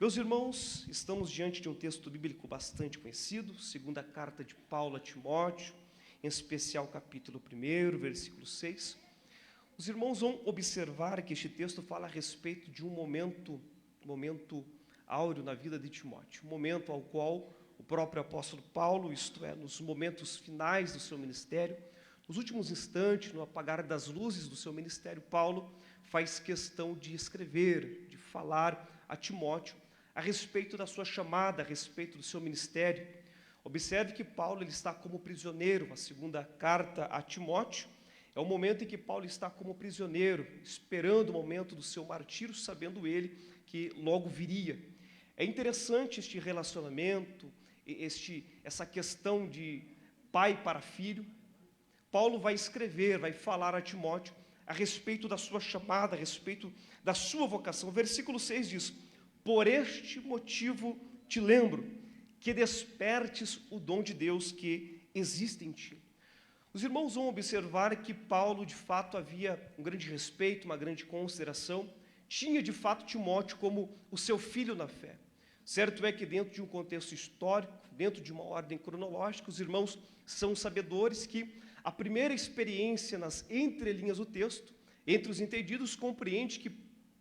Meus irmãos, estamos diante de um texto bíblico bastante conhecido, segunda carta de Paulo a Timóteo, em especial capítulo 1, versículo 6. Os irmãos vão observar que este texto fala a respeito de um momento áureo na vida de Timóteo, um momento ao qual o próprio apóstolo Paulo, isto é, nos momentos finais do seu ministério, nos últimos instantes, no apagar das luzes do seu ministério, Paulo faz questão de escrever, de falar a Timóteo a respeito da sua chamada, a respeito do seu ministério. Observe que Paulo ele está como prisioneiro. A segunda carta a Timóteo é o momento em que Paulo está como prisioneiro, esperando o momento do seu martírio, sabendo ele que logo viria. É interessante este relacionamento, essa questão de pai para filho. Paulo vai escrever, vai falar a Timóteo a respeito da sua chamada, a respeito da sua vocação. O versículo 6 diz: por este motivo te lembro, que despertes o dom de Deus que existe em ti. Os irmãos vão observar que Paulo, de fato, havia um grande respeito, uma grande consideração, tinha, de fato, Timóteo como o seu filho na fé. Certo é que dentro de um contexto histórico, dentro de uma ordem cronológica, os irmãos são sabedores que a primeira experiência nas entrelinhas do texto, entre os entendidos, compreende que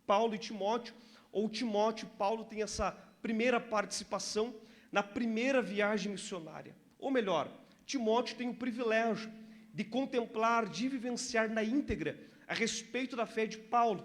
Paulo e Timóteo, ou Timóteo e Paulo têm essa primeira participação na primeira viagem missionária. Ou melhor, Timóteo tem o privilégio de contemplar, de vivenciar na íntegra a respeito da fé de Paulo.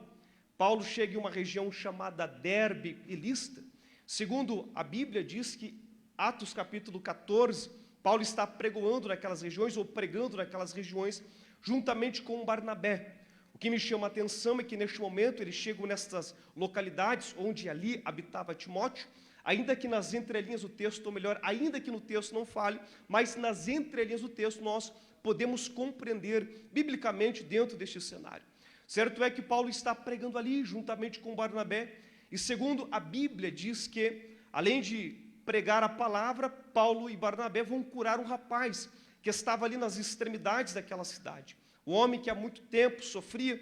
Paulo chega em uma região chamada Derbe e Listra. Segundo a Bíblia diz que, Atos capítulo 14, Paulo está pregoando naquelas regiões, ou pregando naquelas regiões, juntamente com Barnabé. O que me chama a atenção é que neste momento eles chegam nessas localidades onde ali habitava Timóteo, ainda que nas entrelinhas do texto, ou melhor, ainda que no texto não fale, mas nas entrelinhas do texto nós podemos compreender biblicamente dentro deste cenário. Certo é que Paulo está pregando ali juntamente com Barnabé, e segundo a Bíblia diz que, além de pregar a palavra, Paulo e Barnabé vão curar um rapaz que estava ali nas extremidades daquela cidade. O homem que há muito tempo sofria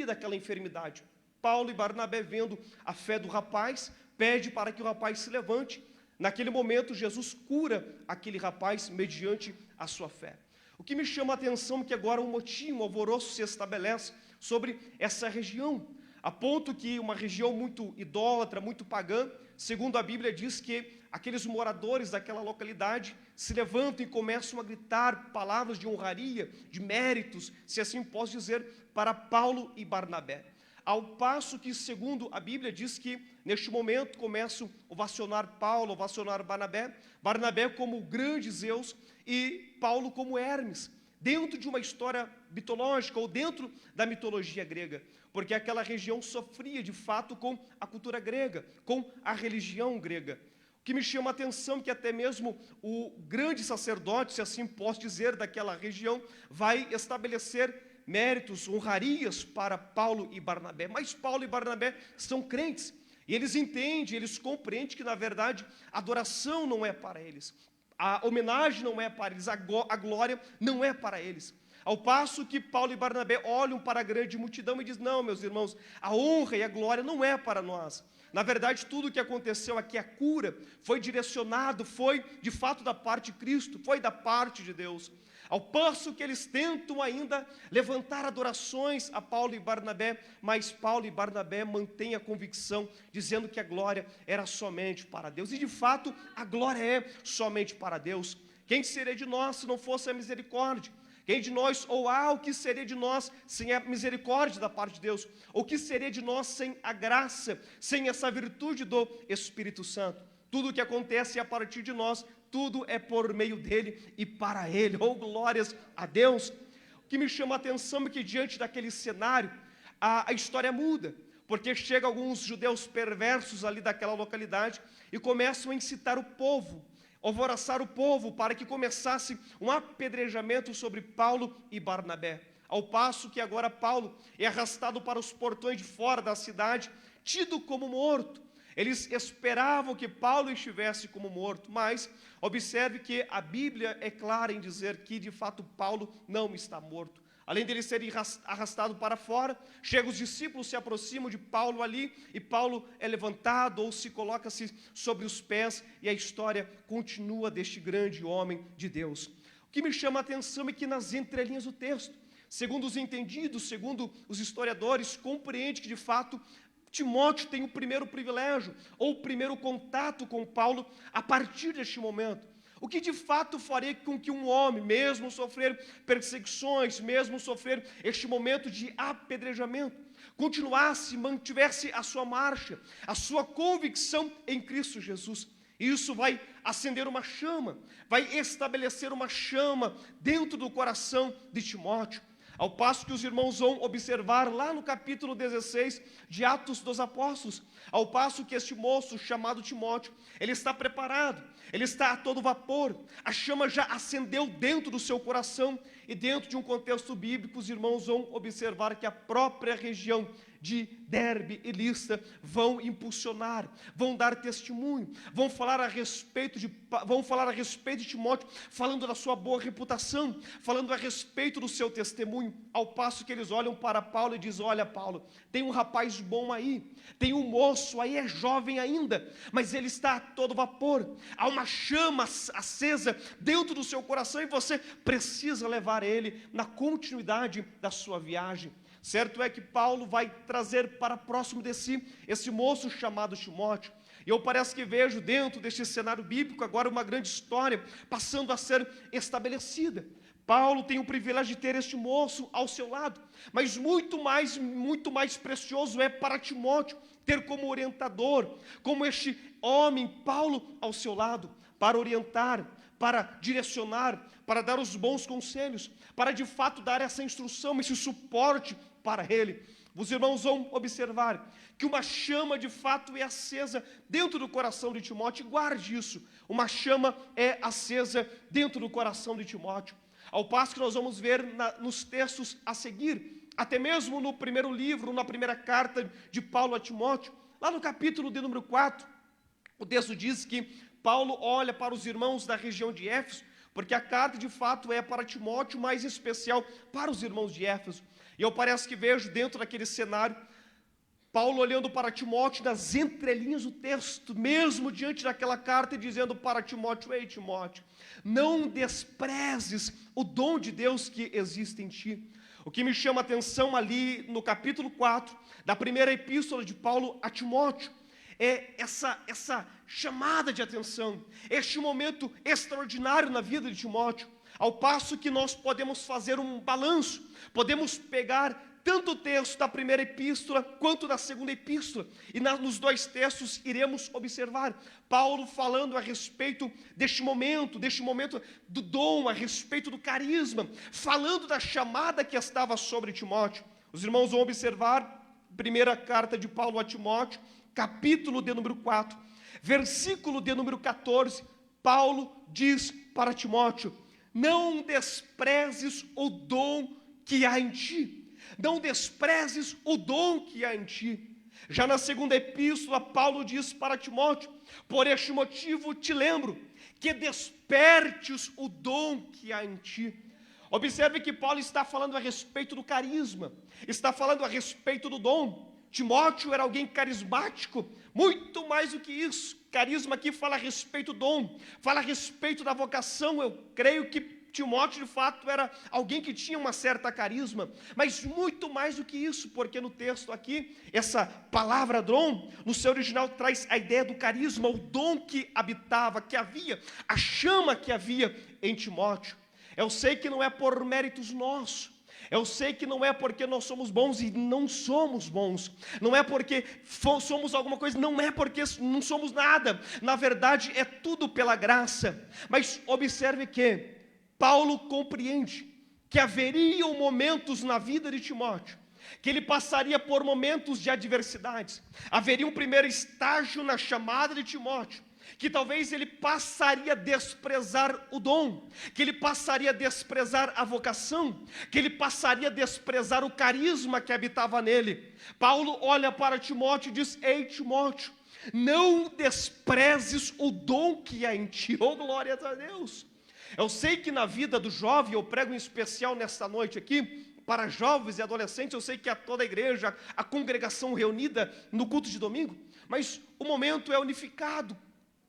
daquela enfermidade. Paulo e Barnabé, vendo a fé do rapaz, pede para que o rapaz se levante. Naquele momento, Jesus cura aquele rapaz mediante a sua fé. O que me chama a atenção é que agora um motim, um alvoroço se estabelece sobre essa região, a ponto que uma região muito idólatra, muito pagã, segundo a Bíblia diz que aqueles moradores daquela localidade se levantam e começam a gritar palavras de honraria, de méritos, se assim posso dizer, para Paulo e Barnabé. Ao passo que, segundo a Bíblia, diz que neste momento começam a ovacionar Paulo, a ovacionar Barnabé, Barnabé como grande Zeus e Paulo como Hermes, dentro de uma história mitológica ou dentro da mitologia grega, porque aquela região sofria de fato com a cultura grega, com a religião grega. O que me chama a atenção é que até mesmo o grande sacerdote, se assim posso dizer, daquela região, vai estabelecer méritos, honrarias para Paulo e Barnabé. Mas Paulo e Barnabé são crentes, e eles entendem, eles compreendem que na verdade a adoração não é para eles, a homenagem não é para eles, a glória não é para eles. Ao passo que Paulo e Barnabé olham para a grande multidão e dizem: não, meus irmãos, a honra e a glória não é para nós. Na verdade, tudo o que aconteceu aqui, a cura, foi direcionado, foi de fato da parte de Cristo, foi da parte de Deus. Ao passo que eles tentam ainda levantar adorações a Paulo e Barnabé, mas Paulo e Barnabé mantêm a convicção, dizendo que a glória era somente para Deus. E de fato, a glória é somente para Deus. Quem seria de nós se não fosse a misericórdia? Quem de nós, o que seria de nós sem a misericórdia da parte de Deus? O que seria de nós sem a graça, sem essa virtude do Espírito Santo? Tudo o que acontece a partir de nós, tudo é por meio dele e para ele. Oh, glórias a Deus! O que me chama a atenção é que diante daquele cenário, a história muda, porque chegam alguns judeus perversos ali daquela localidade e começam a incitar o povo, alvoroçar o povo para que começasse um apedrejamento sobre Paulo e Barnabé. Ao passo que agora Paulo é arrastado para os portões de fora da cidade, tido como morto. Eles esperavam que Paulo estivesse como morto, mas observe que a Bíblia é clara em dizer que de fato Paulo não está morto. Além dele ser arrastado para fora, chegam os discípulos, se aproximam de Paulo ali, e Paulo é levantado ou se coloca-se sobre os pés, e a história continua deste grande homem de Deus. O que me chama a atenção é que nas entrelinhas do texto, segundo os entendidos, segundo os historiadores, compreende que de fato Timóteo tem o primeiro privilégio, ou o primeiro contato com Paulo a partir deste momento. O que de fato faria com que um homem, mesmo sofrer perseguições, mesmo sofrer este momento de apedrejamento, continuasse, mantivesse a sua marcha, a sua convicção em Cristo Jesus. Isso vai acender uma chama, vai estabelecer uma chama dentro do coração de Timóteo. Ao passo que os irmãos vão observar lá no capítulo 16 de Atos dos Apóstolos, ao passo que este moço chamado Timóteo, ele está preparado, ele está a todo vapor, a chama já acendeu dentro do seu coração, e dentro de um contexto bíblico, os irmãos vão observar que a própria região de Derbe e Listra vão impulsionar, vão dar testemunho, vão falar a respeito de Timóteo, falando da sua boa reputação, falando a respeito do seu testemunho, ao passo que eles olham para Paulo e dizem: olha, Paulo, tem um rapaz bom aí, tem um moço aí, é jovem ainda, mas ele está a todo vapor, há uma chama acesa dentro do seu coração e você precisa levar ele na continuidade da sua viagem. Certo é que Paulo vai trazer para próximo de si esse moço chamado Timóteo. E eu parece que vejo dentro deste cenário bíblico agora uma grande história passando a ser estabelecida. Paulo tem o privilégio de ter este moço ao seu lado, mas muito mais precioso é para Timóteo ter como orientador, como este homem, Paulo, ao seu lado, para orientar, para direcionar, para dar os bons conselhos, para de fato dar essa instrução, esse suporte para ele. Os irmãos vão observar que uma chama de fato é acesa dentro do coração de Timóteo. Guarde isso, uma chama é acesa dentro do coração de Timóteo. Ao passo que nós vamos ver nos textos a seguir, até mesmo no primeiro livro, na primeira carta de Paulo a Timóteo, lá no capítulo de número 4, o texto diz que Paulo olha para os irmãos da região de Éfeso, porque a carta de fato é para Timóteo, mas em especial para os irmãos de Éfeso. E eu parece que vejo dentro daquele cenário, Paulo olhando para Timóteo nas entrelinhas do texto, mesmo diante daquela carta, e dizendo para Timóteo: ei Timóteo, não desprezes o dom de Deus que existe em ti. O que me chama a atenção ali no capítulo 4, da primeira epístola de Paulo a Timóteo, é essa chamada de atenção, este momento extraordinário na vida de Timóteo, ao passo que nós podemos fazer um balanço, podemos pegar tanto o texto da primeira epístola quanto da segunda epístola, e nos dois textos iremos observar Paulo falando a respeito deste momento do dom, a respeito do carisma, falando da chamada que estava sobre Timóteo. Os irmãos vão observar, primeira carta de Paulo a Timóteo, capítulo de número 4, versículo de número 14, Paulo diz para Timóteo: não desprezes o dom que há em ti. Não desprezes o dom que há em ti. Já na segunda epístola, Paulo diz para Timóteo: por este motivo te lembro que despertes o dom que há em ti. Observe que Paulo está falando a respeito do carisma, está falando a respeito do dom. Timóteo era alguém carismático, muito mais do que isso. Carisma aqui fala a respeito do dom, fala a respeito da vocação. Eu creio que Timóteo de fato era alguém que tinha uma certa carisma, mas muito mais do que isso, porque no texto aqui, essa palavra dom, no seu original traz a ideia do carisma, o dom que habitava, que havia, a chama que havia em Timóteo. Eu sei que não é por méritos nossos, eu sei que não é porque nós somos bons e não somos bons, não é porque somos alguma coisa, não é porque não somos nada, na verdade é tudo pela graça. Mas observe que Paulo compreende que haveriam momentos na vida de Timóteo, que ele passaria por momentos de adversidades, haveria um primeiro estágio na chamada de Timóteo, que talvez ele passaria a desprezar o dom, que ele passaria a desprezar a vocação, que ele passaria a desprezar o carisma que habitava nele. Paulo olha para Timóteo e diz: ei Timóteo, não desprezes o dom que há em ti. Oh, glória a Deus! Eu sei que na vida do jovem, eu prego em especial nesta noite aqui, para jovens e adolescentes. Eu sei que é toda a igreja, a congregação reunida no culto de domingo, mas o momento é unificado,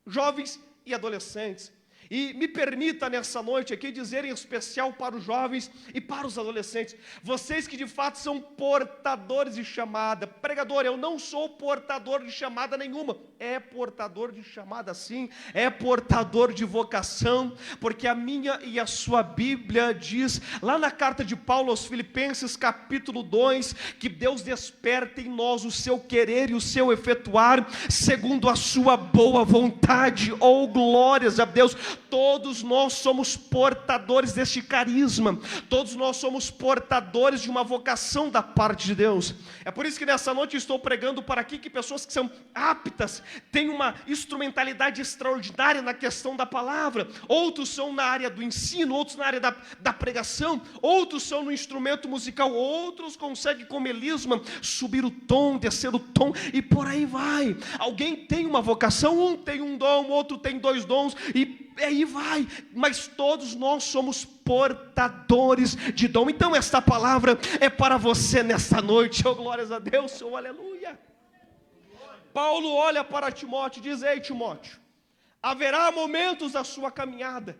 jovens e adolescentes. E me permita nessa noite aqui dizer em especial para os jovens e para os adolescentes, vocês que de fato são portadores de chamada. Pregador, eu não sou portador de chamada nenhuma. É portador de chamada sim, é portador de vocação, porque a minha e a sua Bíblia diz, lá na carta de Paulo aos Filipenses capítulo 2, que Deus desperta em nós o seu querer e o seu efetuar, segundo a sua boa vontade. Oh, glórias a Deus! Todos nós somos portadores deste carisma, todos nós somos portadores de uma vocação da parte de Deus. É por isso que nessa noite estou pregando para aqui que pessoas que são aptas, têm uma instrumentalidade extraordinária na questão da palavra. Outros são na área do ensino, outros na área da pregação, outros são no instrumento musical, outros conseguem com melisma subir o tom, descer o tom e por aí vai. Alguém tem uma vocação, um tem um dom, outro tem 2 dons e aí vai, mas todos nós somos portadores de dom. Então esta palavra é para você nesta noite. Oh, glórias a Deus, oh, aleluia. Paulo olha para Timóteo e diz: ei, Timóteo, haverá momentos da sua caminhada,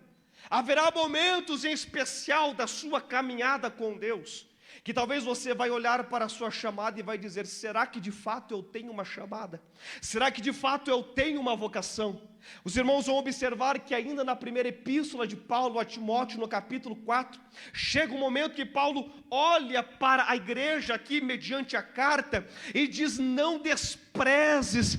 haverá momentos em especial da sua caminhada com Deus, que talvez você vai olhar para a sua chamada e vai dizer: será que de fato eu tenho uma chamada? Será que de fato eu tenho uma vocação? Os irmãos vão observar que ainda na primeira epístola de Paulo a Timóteo, no capítulo 4, chega um momento que Paulo olha para a igreja aqui, mediante a carta, e diz: não desprezes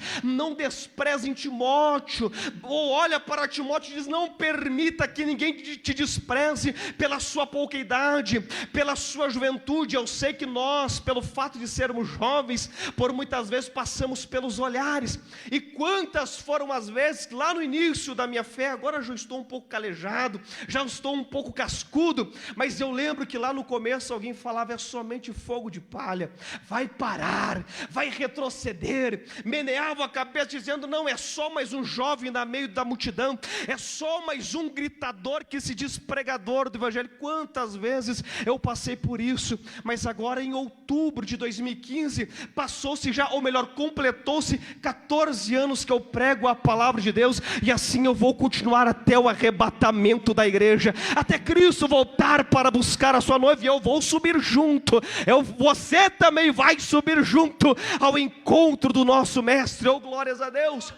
em Timóteo. Ou olha para Timóteo e diz: não permita que ninguém te despreze pela sua pouca idade, pela sua juventude. Eu sei que nós, pelo fato de sermos jovens, por muitas vezes passamos pelos olhares, e quantas foram as vezes que lá no início da minha fé, agora já estou um pouco calejado, já estou um pouco cascudo, mas eu lembro que lá no começo alguém falava: é somente fogo de palha, vai parar, vai retroceder, meneava a cabeça dizendo: não, é só mais um jovem no meio da multidão, é só mais um gritador que se diz pregador do evangelho. Quantas vezes eu passei por isso, mas agora em outubro de 2015, passou-se já, ou melhor, completou-se 14 anos que eu prego a palavra de Deus, e assim eu vou continuar até o arrebatamento da igreja, até Cristo voltar para buscar a sua noiva, e eu vou subir junto, você também vai subir junto ao encontro do nosso mestre. Oh, glórias a Deus!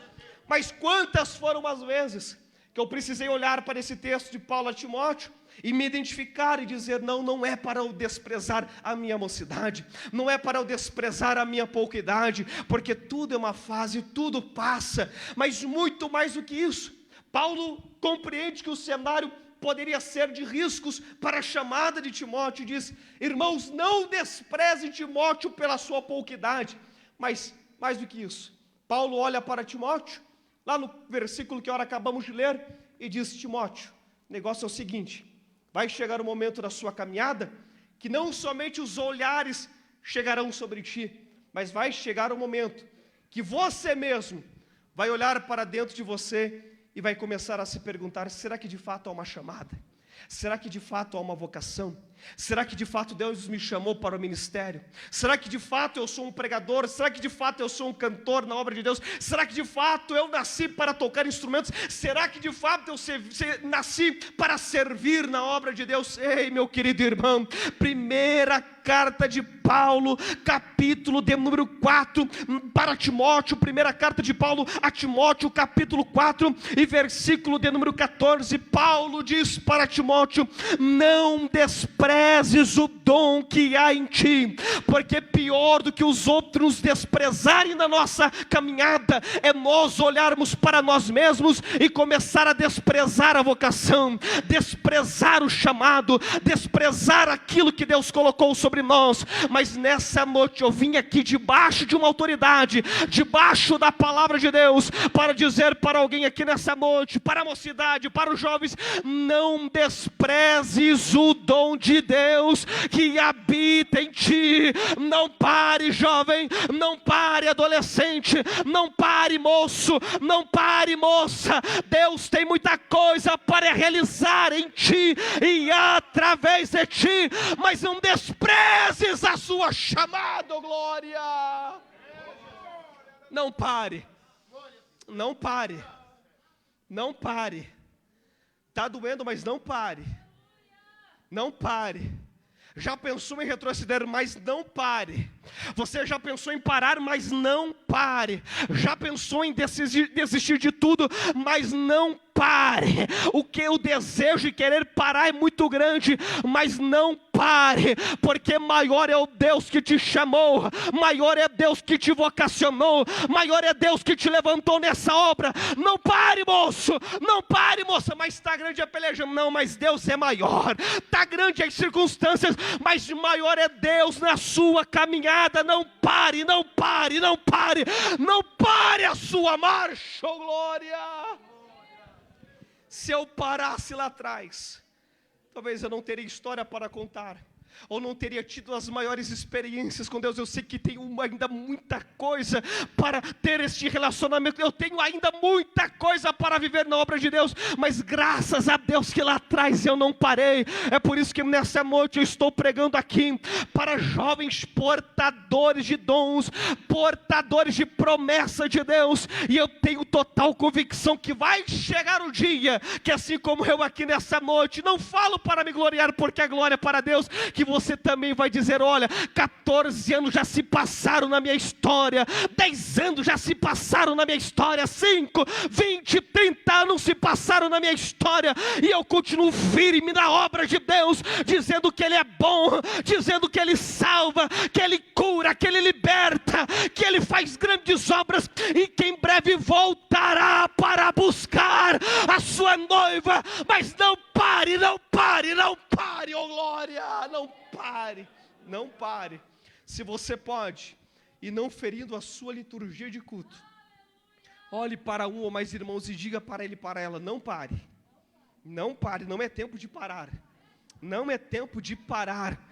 Mas quantas foram as vezes que eu precisei olhar para esse texto de Paulo a Timóteo e me identificar e dizer: não é para eu desprezar a minha mocidade, não é para eu desprezar a minha pouca idade, porque tudo é uma fase, tudo passa. Mas muito mais do que isso, Paulo compreende que o cenário poderia ser de riscos para a chamada de Timóteo, e diz: irmãos, não desprezem Timóteo pela sua pouca idade. Mas mais do que isso, Paulo olha para Timóteo, lá no versículo que agora acabamos de ler, e diz: Timóteo, o negócio é o seguinte, vai chegar o momento da sua caminhada, que não somente os olhares chegarão sobre ti, mas vai chegar o momento que você mesmo vai olhar para dentro de você e vai começar a se perguntar: será que de fato há uma chamada? Será que de fato há uma vocação? Será que de fato Deus me chamou para o ministério? Será que de fato eu sou um pregador? Será que de fato eu sou um cantor na obra de Deus? Será que de fato eu nasci para tocar instrumentos? Será que de fato eu nasci para servir na obra de Deus? Ei, meu querido irmão, primeira carta de Paulo, capítulo de número 4, para Timóteo, primeira carta de Paulo a Timóteo, capítulo 4 e versículo de número 14, Paulo diz para Timóteo: não desprezes o dom que há em ti, porque pior do que os outros desprezarem na nossa caminhada, é nós olharmos para nós mesmos e começar a desprezar a vocação, desprezar o chamado, desprezar aquilo que Deus colocou sobre nós. Mas nessa noite eu vim aqui debaixo de uma autoridade, debaixo da palavra de Deus, para dizer para alguém aqui nessa noite, para a mocidade, para os jovens: não desprezes o dom de de Deus que habita em ti. Não pare, jovem, não pare, adolescente, não pare, moço, não pare, moça. Deus tem muita coisa para realizar em ti e através de ti, mas não desprezes a sua chamada, oh glória. Não pare, não pare, não pare. Está doendo, mas não pare, não pare. Já pensou em retroceder, mas não pare. Você já pensou em parar, mas não pare. Já pensou em desistir de tudo, mas não pare. O desejo de querer parar é muito grande, mas não pare, porque maior é o Deus que te chamou, maior é Deus que te vocacionou, maior é Deus que te levantou nessa obra. Não pare, moço, não pare, moça. Mas está grande a peleja, não, mas Deus é maior. Está grande as circunstâncias, mas maior é Deus na sua caminhada. Não pare, não pare, não pare, não pare a sua marcha, oh glória. Se eu parasse lá atrás, talvez eu não teria história para contar, ou não teria tido as maiores experiências com Deus. Eu sei que tenho ainda muita coisa para ter este relacionamento, eu tenho ainda muita coisa para viver na obra de Deus, mas graças a Deus que lá atrás eu não parei. É por isso que nessa noite eu estou pregando aqui para jovens portadores de dons, portadores de promessa de Deus, e eu tenho total convicção que vai chegar o dia que, assim como eu aqui nessa noite, não falo para me gloriar, porque a glória é para Deus, que você também vai dizer: olha, 14 anos já se passaram na minha história, 10 anos já se passaram na minha história, 5, 20, 30 anos se passaram na minha história, e eu continuo firme na obra de Deus, dizendo que Ele é bom, dizendo que Ele salva, que Ele cura, que Ele liberta, que Ele faz grandes obras, e que em breve voltará para buscar a sua noiva. Mas não pare, não pare, não pare, oh glória, não pare, não pare. Se você pode, e não ferindo a sua liturgia de culto, olhe para um ou mais irmãos e diga para ele, para ela: não pare, não pare, não é tempo de parar, não é tempo de parar.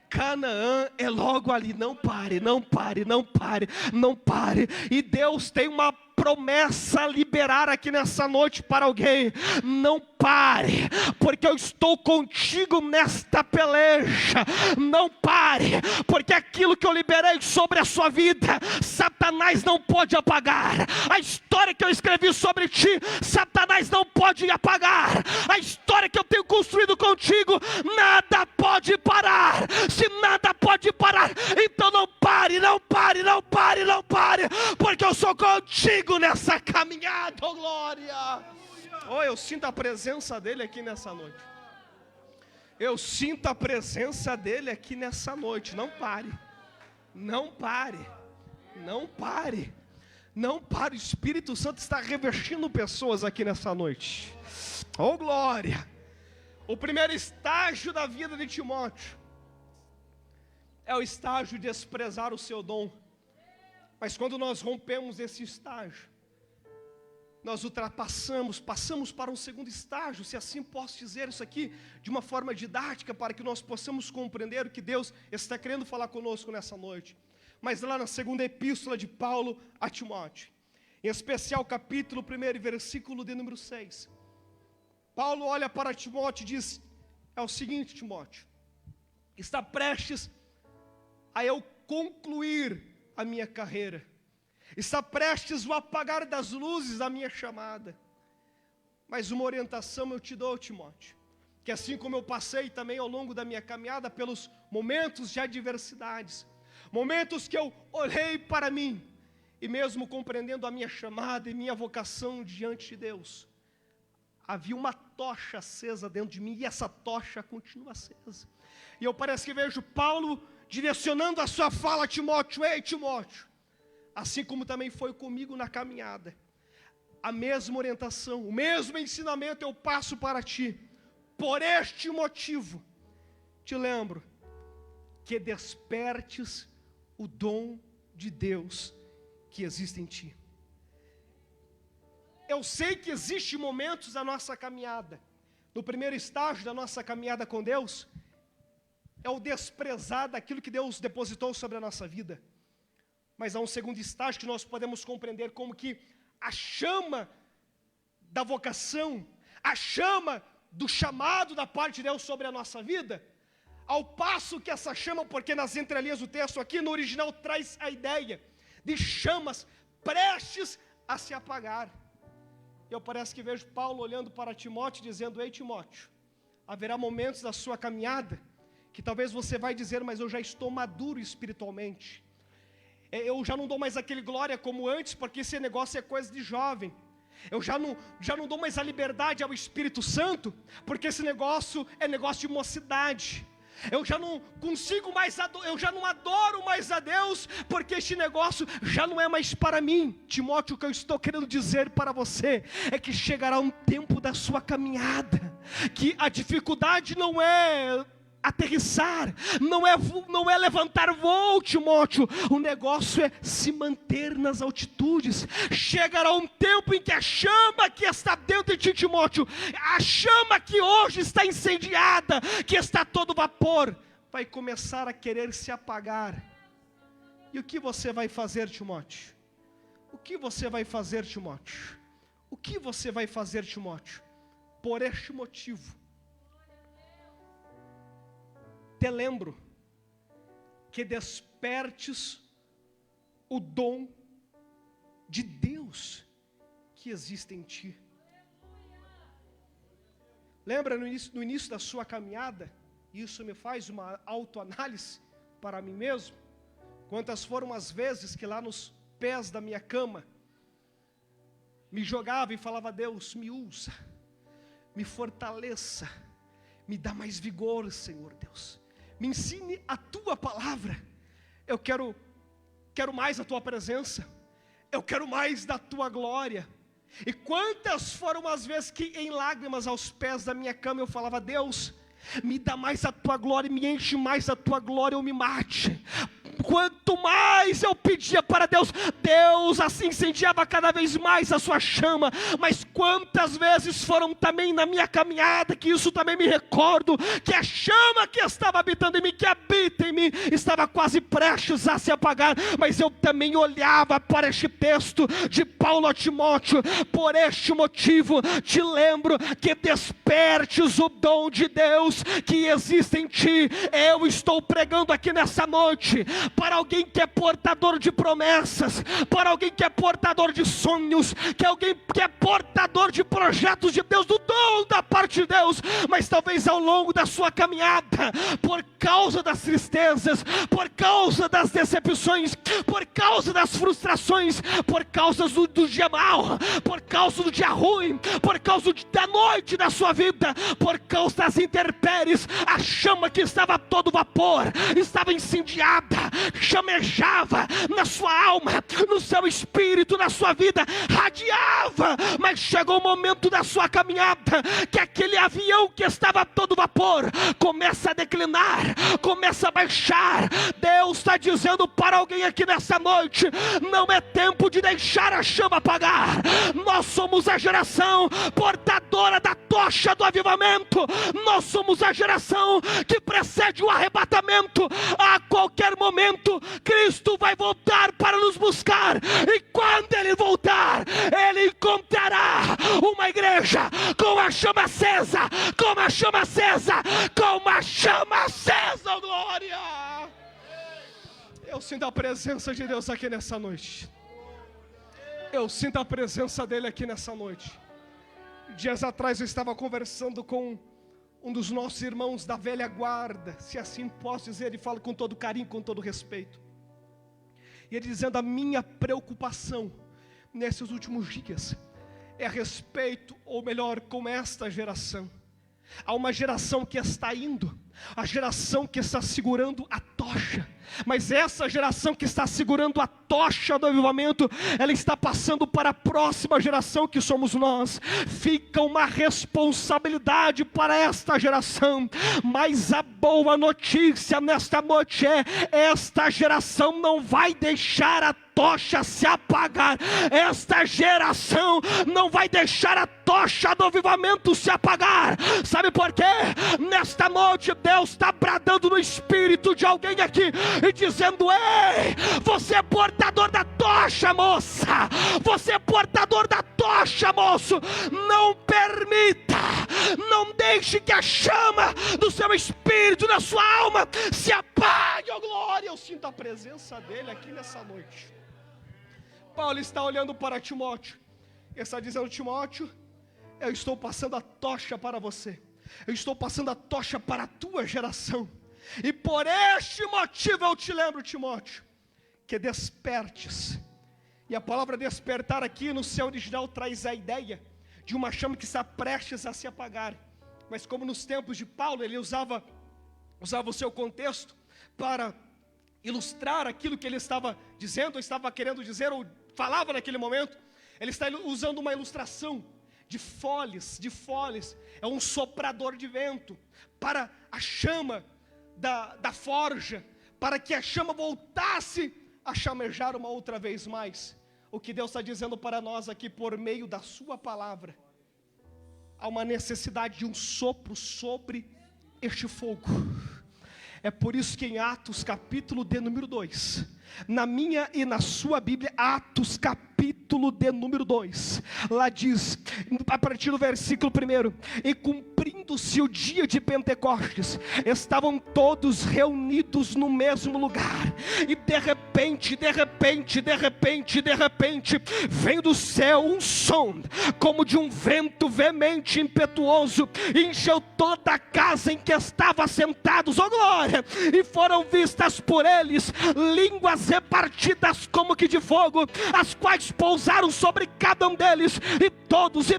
Canaã é logo ali. Não pare, não pare, não pare, não pare. E Deus tem uma promessa a liberar aqui nessa noite para alguém. Não pare, porque eu estou contigo nesta peleja. Não pare, porque aquilo que eu liberei sobre a sua vida, Satanás não pode apagar. A história que eu escrevi sobre ti, Satanás não pode apagar. A história que eu tenho construído contigo, nada pode parar. Se nada pode parar, então não pare, não pare, não pare, não pare, porque eu sou contigo nessa caminhada, oh glória. Oh, eu sinto a presença dele aqui nessa noite. Eu sinto a presença dele aqui nessa noite. Não pare, não pare, não pare, não pare. O Espírito Santo está revestindo pessoas aqui nessa noite. Oh glória. O primeiro estágio da vida de Timóteo é o estágio de desprezar o seu dom. Mas quando nós rompemos esse estágio, nós ultrapassamos, passamos para um segundo estágio, se assim posso dizer isso aqui de uma forma didática, para que nós possamos compreender o que Deus está querendo falar conosco nessa noite. Mas lá na segunda epístola de Paulo a Timóteo, em especial capítulo 1 e versículo de número 6, Paulo olha para Timóteo e diz: é o seguinte, Timóteo, está prestes a eu concluir a minha carreira, está prestes o apagar das luzes da minha chamada, mas uma orientação eu te dou, Timóteo, que assim como eu passei também ao longo da minha caminhada pelos momentos de adversidades, momentos que eu olhei para mim, e mesmo compreendendo a minha chamada e minha vocação diante de Deus, havia uma tocha acesa dentro de mim, e essa tocha continua acesa. E eu parece que vejo Paulo direcionando a sua fala a Timóteo: ei Timóteo, assim como também foi comigo na caminhada, a mesma orientação, o mesmo ensinamento eu passo para ti. Por este motivo, te lembro que despertes o dom de Deus que existe em ti. Eu sei que existem momentos da nossa caminhada, no primeiro estágio da nossa caminhada com Deus, é o desprezar daquilo que Deus depositou sobre a nossa vida. Mas há um segundo estágio que nós podemos compreender como que a chama da vocação, a chama do chamado da parte de Deus sobre a nossa vida, ao passo que essa chama, porque nas entrelinhas do texto aqui, no original traz a ideia de chamas prestes a se apagar. Eu parece que vejo Paulo olhando para Timóteo, dizendo: ei Timóteo, haverá momentos da sua caminhada, que talvez você vai dizer: mas eu já estou maduro espiritualmente, eu já não dou mais aquele glória como antes, porque esse negócio é coisa de jovem. Eu já não dou mais a liberdade ao Espírito Santo, porque esse negócio é negócio de mocidade. Eu já não consigo mais, eu já não adoro mais a Deus, porque este negócio já não é mais para mim. Timóteo, o que eu estou querendo dizer para você é que chegará um tempo da sua caminhada, que a dificuldade não é aterrissar, não é levantar voo, Timóteo. O negócio é se manter nas altitudes. Chegará um tempo em que a chama que está dentro de ti, Timóteo, a chama que hoje está incendiada, que está todo vapor, vai começar a querer se apagar. E o que você vai fazer, Timóteo? O que você vai fazer, Timóteo? O que você vai fazer, Timóteo? Por este motivo, te lembro que despertes o dom de Deus que existe em ti. Lembra no início da sua caminhada, isso me faz uma autoanálise para mim mesmo, quantas foram as vezes que lá nos pés da minha cama, me jogava e falava: Deus, me usa, me fortaleça, me dá mais vigor, Senhor Deus. Me ensine a tua palavra. Eu quero mais a tua presença. Eu quero mais da tua glória. E quantas foram as vezes que em lágrimas aos pés da minha cama eu falava: Deus, me dá mais a tua glória, me enche mais a tua glória, ou me mate. Quanto mais eu pedia para Deus, Deus assim incendiava cada vez mais a sua chama. Mas quantas vezes foram também na minha caminhada, que isso também me recordo, que a chama que estava habitando em mim, que habita em mim, estava quase prestes a se apagar. Mas eu também olhava para este texto de Paulo a Timóteo: por este motivo te lembro que despertes o dom de Deus que existe em ti. Eu estou pregando aqui nessa noite para alguém que é portador de promessas, para alguém que é portador de sonhos, que é alguém que é portador de projetos de Deus, do dom da parte de Deus, mas talvez ao longo da sua caminhada, por causa das tristezas, por causa das decepções, por causa das frustrações, por causa do dia mau, por causa do dia ruim, por causa da noite da sua vida, por causa das intempéries, a chama que estava a todo vapor, estava incendiada, chamejava na sua alma, no seu espírito, na sua vida, radiava. Mas chegou o momento da sua caminhada, que aquele avião que estava a todo vapor começa a declinar, começa a baixar. Deus está dizendo para alguém aqui nessa noite: não é tempo de deixar a chama apagar. Nós somos a geração portadora da tocha do avivamento. Nós somos a geração que precede o arrebatamento. A qualquer momento Cristo vai voltar para nos buscar, e quando Ele voltar, Ele encontrará uma igreja com a chama acesa, com a chama acesa, com a chama acesa, glória. Eu sinto a presença de Deus aqui nessa noite. Eu sinto a presença dEle aqui nessa noite. Dias atrás eu estava conversando com um dos nossos irmãos da velha guarda, se assim posso dizer, ele fala com todo carinho, com todo respeito. E ele dizendo: a minha preocupação nesses últimos dias é a respeito, ou melhor, com esta geração. Há uma geração que está indo, a geração que está segurando a tocha, Mas essa geração que está segurando a tocha do avivamento, ela está passando para a próxima geração, que somos nós. Fica uma responsabilidade para esta geração. Mas a boa notícia nesta noite é: esta geração não vai deixar a tocha se apagar. Esta geração não vai deixar a tocha do avivamento se apagar. Sabe por quê? Nesta noite Deus está bradando no espírito de alguém aqui e dizendo: ei, você é portador da tocha, moça. Você é portador da tocha, moço. Não permita, não deixe que a chama do seu espírito, da sua alma, se apague. Oh glória, eu sinto a presença dele aqui nessa noite. Paulo está olhando para Timóteo, ele está dizendo: Timóteo, eu estou passando a tocha para você, eu estou passando a tocha para a tua geração, e por este motivo eu te lembro, Timóteo, que despertes. E a palavra despertar aqui no seu original traz a ideia de uma chama que está prestes a se apagar. Mas como nos tempos de Paulo ele usava o seu contexto para ilustrar aquilo que ele estava dizendo, ou estava querendo dizer, ou falava naquele momento, ele está usando uma ilustração de foles, é um soprador de vento, para a chama da forja, para que a chama voltasse a chamejar uma outra vez mais. O que Deus está dizendo para nós aqui, por meio da sua palavra, há uma necessidade de um sopro sobre este fogo. É por isso que em Atos capítulo de número 2, na minha e na sua Bíblia, Atos capítulo de número 2, lá diz, a partir do versículo 1: e cumprindo-se o dia de Pentecostes, estavam todos reunidos no mesmo lugar, e de repente, veio do céu um som, como de um vento veemente e impetuoso, e encheu toda a casa em que estavam assentados, oh glória, e foram vistas por eles línguas repartidas como que de fogo, as quais pousaram sobre cada um deles, e todos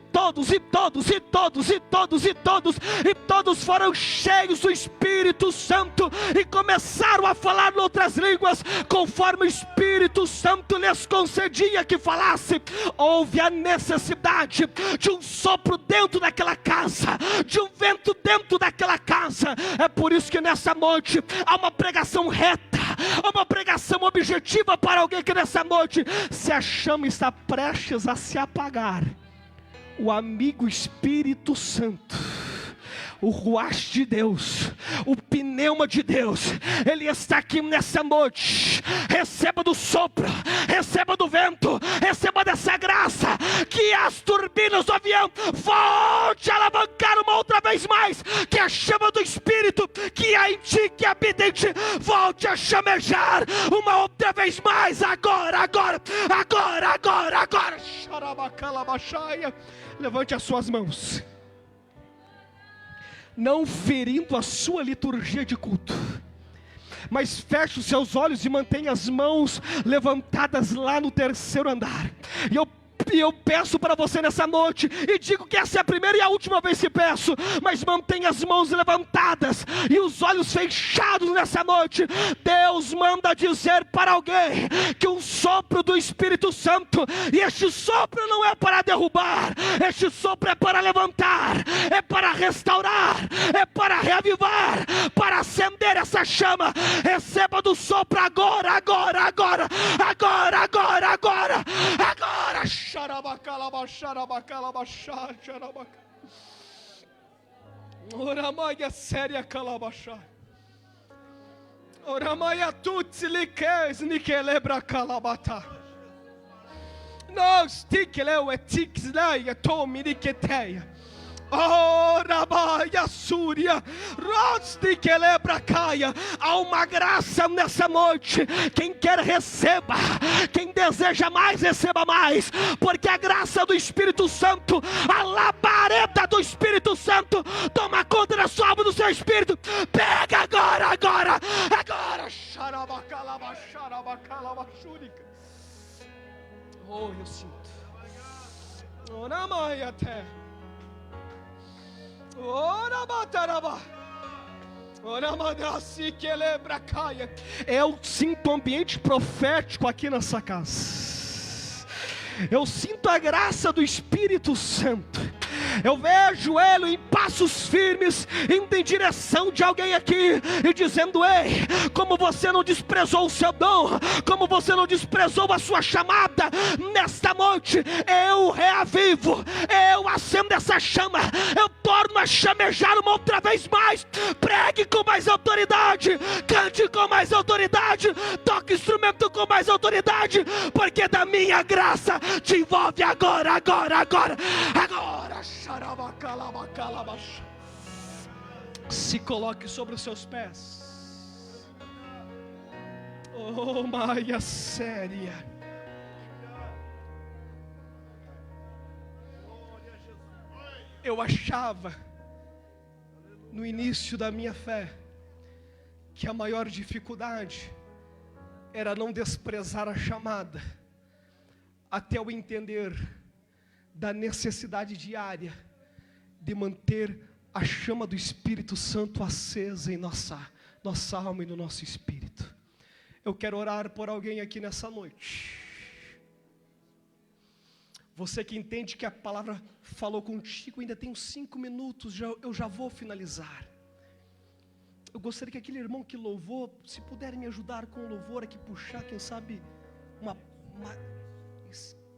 foram cheios do Espírito Santo, e começaram a falar em outras línguas, conforme o Espírito Santo lhes concedia que falasse. Houve a necessidade de um sopro dentro daquela casa, de um vento dentro daquela casa. É por isso que nessa noite há uma pregação reta, há uma pregação objetiva para alguém que nessa noite, se a chama está prestes a se apagar, o amigo Espírito Santo, o ruach de Deus, o pneuma de Deus, ele está aqui nessa noite. Receba do sopro, receba do vento, receba dessa graça, que as turbinas do avião volte a alavancar uma outra vez mais, que a chama do Espírito que há em ti, que habita em ti, volte a chamejar uma outra vez mais, agora. Levante as suas mãos, não ferindo a sua liturgia de culto, mas feche os seus olhos e mantenha as mãos levantadas lá no terceiro andar. E eu peço para você nessa noite, e digo que essa é a primeira e a última vez que peço, mas mantenha as mãos levantadas e os olhos fechados nessa noite. Deus manda dizer para alguém que um sopro do Espírito Santo, e este sopro não é para derrubar, este sopro é para levantar, é para restaurar, é para reavivar, para acender essa chama. Receba do sopro agora. Oramaia séria calabachá. Oramaia tutsi likes nikelebra calabata. Nós tikeleu etikslaia tomi niketeia. Oh, Rabaia Súria, Rosti que lebra caia. Há uma graça nessa noite. Quem quer receba, quem deseja mais receba mais, porque a graça do Espírito Santo, a labareda do Espírito Santo toma conta da sua alma, do seu espírito. Pega agora. Oh, eu sinto. Ora mãe até. Ora bataraba. Eu sinto um ambiente profético aqui nessa casa. Eu sinto a graça do Espírito Santo. Eu vejo Ele em passos firmes, indo em direção de alguém aqui e dizendo: ei, como você não desprezou o seu dom, como você não desprezou a sua chamada, nesta noite eu reavivo, eu acendo essa chama, eu torno a chamejar uma outra vez mais. Pregue com mais autoridade, cante com mais autoridade, toque instrumento com mais autoridade, porque da minha graça te envolve agora, agora, agora, agora. Se coloque sobre os seus pés. Oh, Maia séria. Eu achava no início da minha fé que a maior dificuldade era não desprezar a chamada, até eu entender da necessidade diária de manter a chama do Espírito Santo acesa em nossa alma e no nosso espírito. Eu quero orar por alguém aqui nessa noite. Você que entende que a palavra falou contigo, ainda tem uns 5 minutos, eu já vou finalizar. Eu gostaria que aquele irmão que louvou, se puder me ajudar com o louvor aqui, puxar, quem sabe,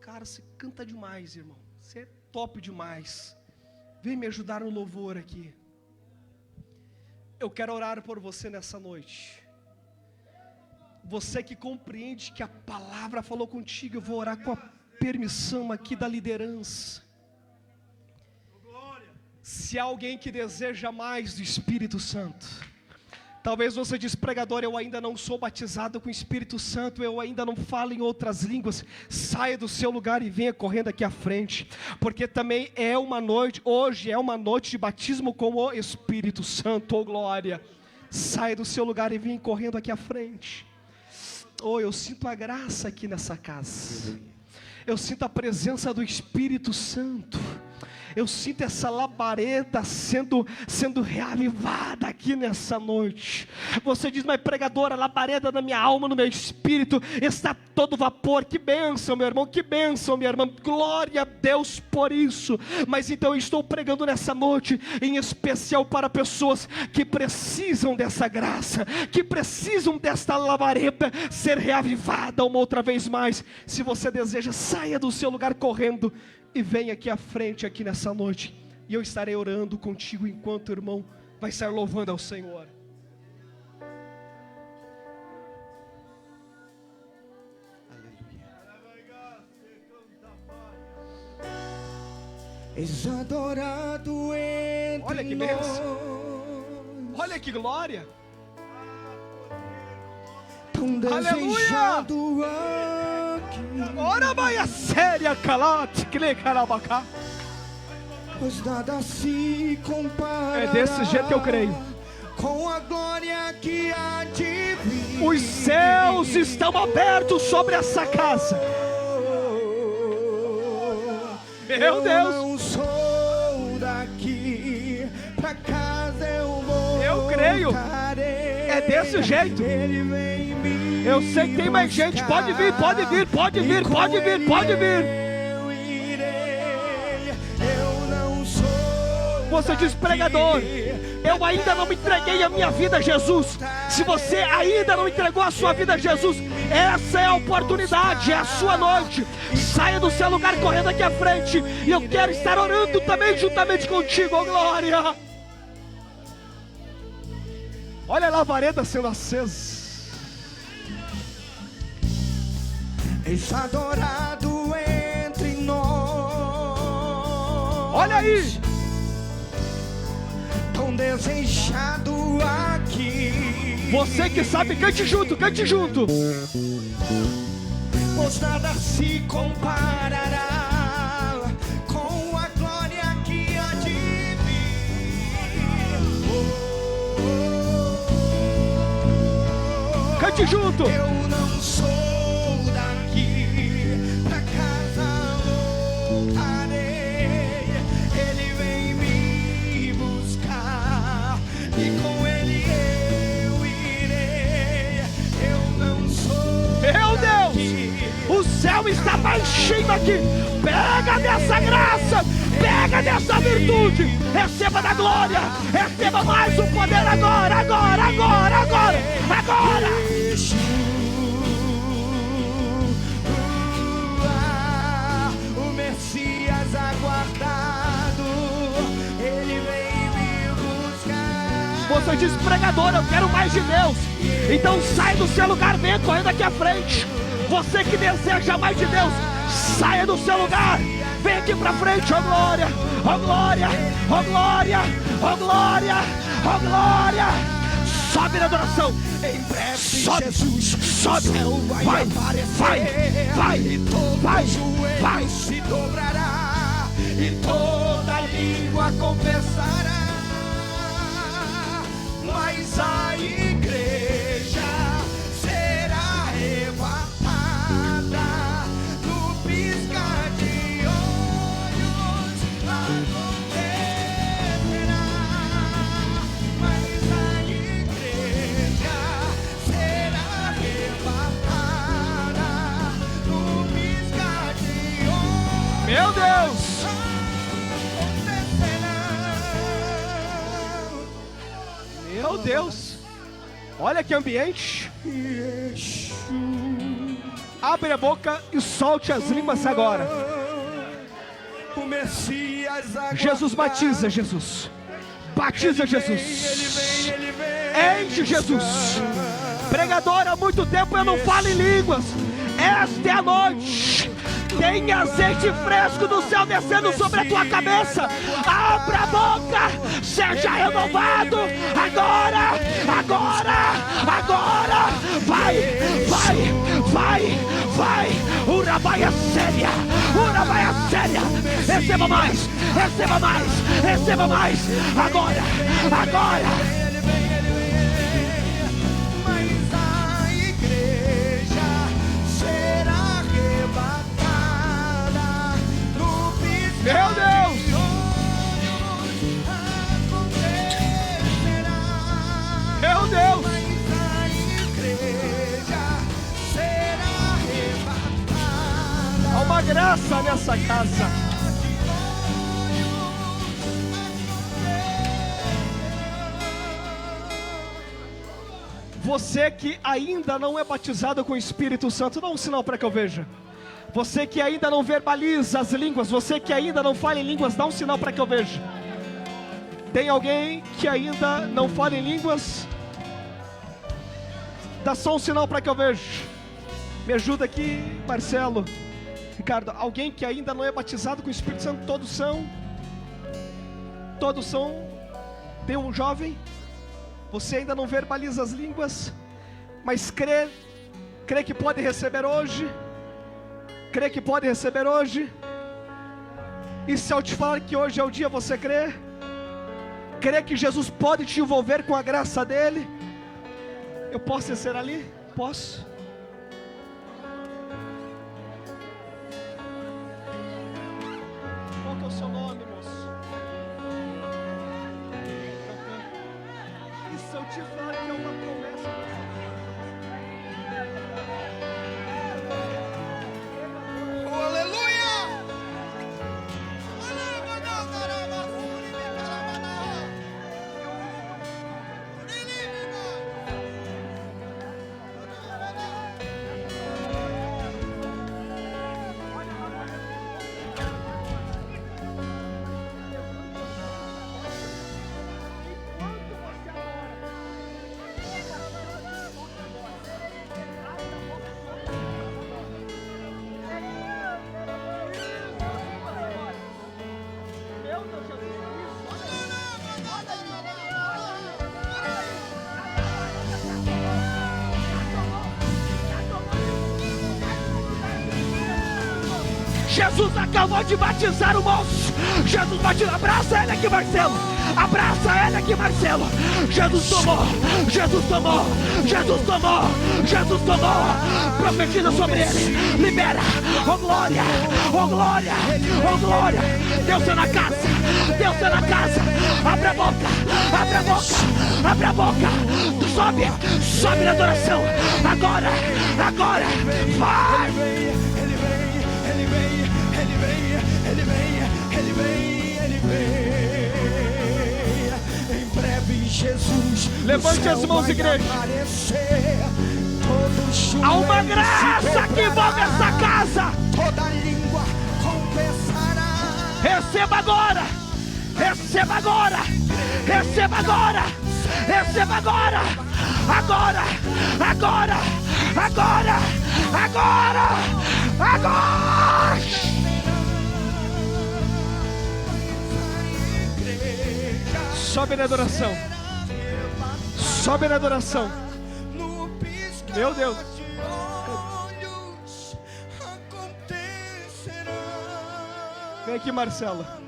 cara, você canta demais, irmão. Você é top demais. Vem me ajudar no louvor aqui. Eu quero orar por você nessa noite. Você que compreende que a palavra falou contigo, eu vou orar com a permissão aqui da liderança. Se há alguém que deseja mais do Espírito Santo, talvez você diz: pregador, eu ainda não sou batizado com o Espírito Santo, eu ainda não falo em outras línguas. Saia do seu lugar e venha correndo aqui à frente, porque também é uma noite, hoje é uma noite de batismo com o Espírito Santo, oh glória. Saia do seu lugar e venha correndo aqui à frente. Oh, eu sinto a graça aqui nessa casa. Eu sinto a presença do Espírito Santo. Eu sinto essa labareda sendo reavivada aqui nessa noite. Você diz: mas pregador, a labareda na minha alma, no meu espírito, está todo vapor. Que bênção, meu irmão, que bênção, minha irmã. Glória a Deus por isso. Mas então eu estou pregando nessa noite, em especial para pessoas que precisam dessa graça, que precisam desta labareda ser reavivada uma outra vez mais. Se você deseja, saia do seu lugar correndo e vem aqui à frente, aqui nessa noite, e eu estarei orando contigo enquanto o irmão vai estar louvando ao Senhor. És adorado entre olha que bênção, olha que glória, tão desejado aqui. Ora vai a séria calate que lhe carabacá. Pois nada se compara. É desse jeito que eu creio. Com a glória que há de vir. Os céus estão abertos sobre essa casa. Meu Deus. Eu não sou daqui, pra casa eu vou. Eu creio. É desse jeito. Ele vem me eu sei que tem mais gente. Pode vir, pode vir, pode vir, pode vir, pode vir. Eu irei. Eu não sou. Você diz: pregador, eu ainda não me entreguei a minha vida a Jesus. Se você ainda não entregou a sua vida a Jesus, essa é a oportunidade, é a sua noite. Saia do seu lugar correndo aqui à frente, e eu quero estar orando também juntamente contigo, oh glória. Olha a labareda sendo acesa. És adorado entre nós. Olha aí. Tão desejado aqui. Você que sabe, cante junto, cante junto. Pois nada se comparará com a glória que há de vir. Cante junto. Eu não sou daqui, pra casa voltarei. Ele vem me buscar e com ele unção está baixinho aqui. Pega dessa graça, pega dessa virtude. Receba da glória, receba mais o poder agora, agora, agora, agora, agora. O Messias aguardado, ele vem me buscar. Você diz, pregador, eu quero mais de Deus. Então sai do seu lugar, venha correndo aqui à frente. Você que deseja mais de Deus, saia do seu lugar, vem aqui pra frente, ó glória, ó glória, ó glória, ó glória, ó glória. Sobe na adoração, Em breve sobe, Jesus, sobe, o céu vai, aparecer, vai, e todo vai, joelho vai. se dobrará, e toda língua confessará. Mas a igreja será arrebatada no piscar de olhos. Acontecerá. Mas a igreja será arrebatada no piscar de olhos. Meu Deus. Meu Deus, olha que ambiente. Abre a boca e solte as línguas agora. O Messias aguardado. Jesus batiza, Jesus. Batiza, Jesus. Ele vem. Enche, Jesus. Pregador, há muito tempo eu não falo em línguas. Esta é a noite. Tem azeite fresco do céu descendo sobre a tua cabeça. Abra a boca, seja renovado. Agora, agora, agora. Vai, vai, vai, vai. Urabaia séria, urabaia séria. Receba mais, receba mais, receba mais. Agora, agora. Mas a igreja será arrebatada no piscar Meu Deus. de olhos. Acontecerá. Meu Deus. Mas a igreja será arrebatada. Há uma graça nessa casa. Você que ainda não é batizado com o Espírito Santo, dá um sinal para que eu veja. Você que ainda não verbaliza as línguas, você que ainda não fala em línguas, dá um sinal para que eu veja. Tem alguém que ainda não fala em línguas? Dá só um sinal para que eu veja. Me ajuda aqui, Marcelo, Ricardo. Alguém que ainda não é batizado com o Espírito Santo? Todos são. Todos são. Tem um jovem. Você ainda não verbaliza as línguas, mas crê que pode receber hoje. Crê que pode receber hoje. E se eu te falar que hoje é o dia, você crê? Crê que Jesus pode te envolver com a graça dele? Eu posso descer ali? Posso? Qual que é o seu nome, moço? E se eu te falar que é uma promessa? Oh, aleluia! Jesus acabou de batizar o moço. Jesus batizou. Abraça ele aqui, Marcelo. Abraça ele aqui, Marcelo. Jesus tomou. Jesus tomou. Jesus tomou. Jesus tomou. Profetiza sobre ele. Libera. Oh glória. Oh glória. Oh glória. Deus está na casa. Deus está na casa. Abre a boca. Abre a boca. Abre a boca. Sobe. Sobe na adoração. Agora. Agora. Vai. Ele vem, Jesus, Levante as mãos, igreja. Há uma graça que envolve essa casa. Toda língua confessará. Receba agora. Receba agora. Receba agora. Receba agora. Agora. Agora. Agora. Agora. Agora. Sobe na adoração. Sobe na adoração. Meu Deus. Vem aqui, Marcela.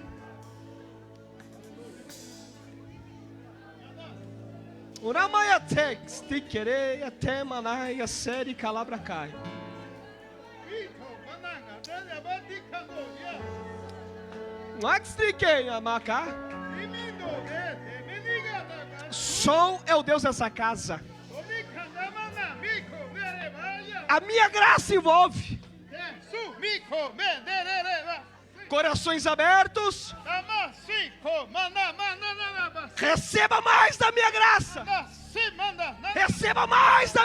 Uramaya tex, tiquereia, temanaia, série, calabra cai. Maxtriqueia, maca. Som é o Deus dessa casa. A minha graça envolve corações abertos. Receba mais da minha graça. Receba mais da minha